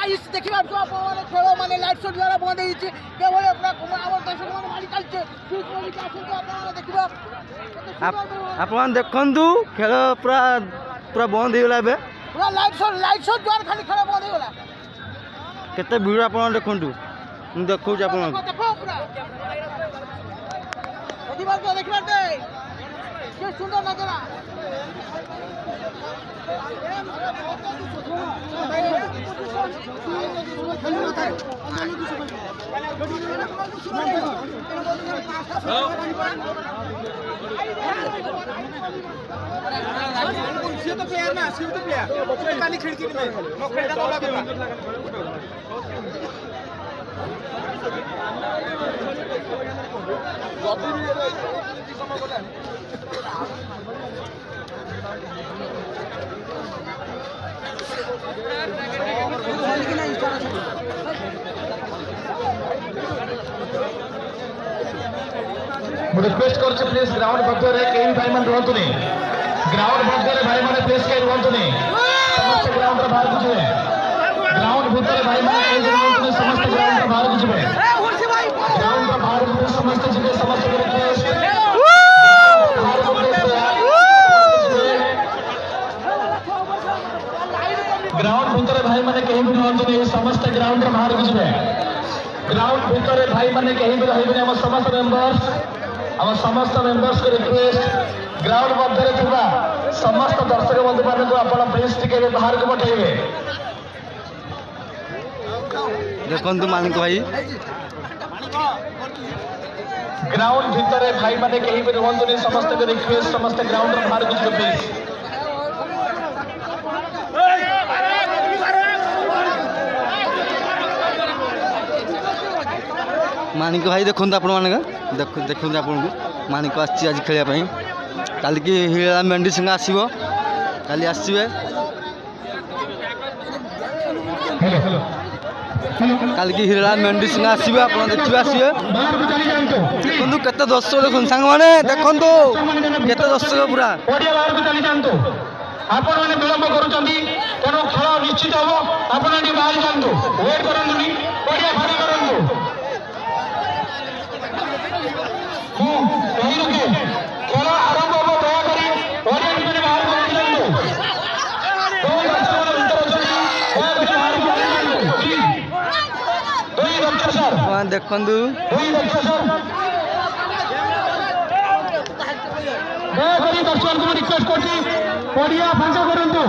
guys देखि बार जो अपन खेल माने लाइट शो द्वारा बंद होईची केवल अपना हमर दर्शक मन मारी चलचे बीच में के आछन अपन देखिबा अपन देखंदु खेल पूरा पूरा बंद हो गला बे पूरा लाइट शो द्वारा खाली खेल बंद हो गला केते भीड़ अपन देखंदु मु देखौ छ अपन देखो पूरा देखि बार को देखि बार दे के सुंदर नजारा खिड़की में रिक्वेस्ट कर प्लीज ग्राउंड मध्य कई भाई मन रुहतु नहीं ग्राउंड मध्य भाई मैंने प्लीज कई रुहतु नहीं समस्त ग्राउंड बाहर को जिवे ग्राउंड भीतर भाई मैंने कई रुहतु नहीं समस्त ग्राउंड बाहर को जिवे ग्राउंड बाहर को समस्त जिवे समस्त रिक्वेस्ट ग्राउंड भीतर भाई मैंने कहीं भी रुहतु नहीं समस्त ग्राउंड बाहर को जिवे ग्राउंड भीतर भाई मैंने कहीं भी रहिबे हम समस्त मेंबर्स को रिक्वेस्ट ग्राउंड मध्य समस्त दर्शक बंधु मान को आप प्लीज टिके बाहर को पठेबे देखंतु मानिक भाई ग्राउंड भीतर भाई माने कहीं भी रुहतु नहीं समस्त को रिक्वेस्ट समस्त ग्राउंड बाहर को जिवे प्लीज मानिक भाई देखो आपण मान देखो आपन को मानिक आज खेल कल की हिला मेंढी सिंह आसो कल आसवे कल की हिला मेंढी सिंह आसवे आप देखिए आसवे देखो केते दर्शक देखो सांग मैंने देखो केते दर्शक पूरा आपण माने विलंब करूचंदी तेनो खेल निश्चित हो आपण एडी बाहर जांतु वेट करंतुनी ओडिया भारी करंतु खेल आरंभ हो दया करी ओडिया माने बाहर जांतु देखो दर्शक को रिक्वेस्ट करती ओडिया फांका करंतु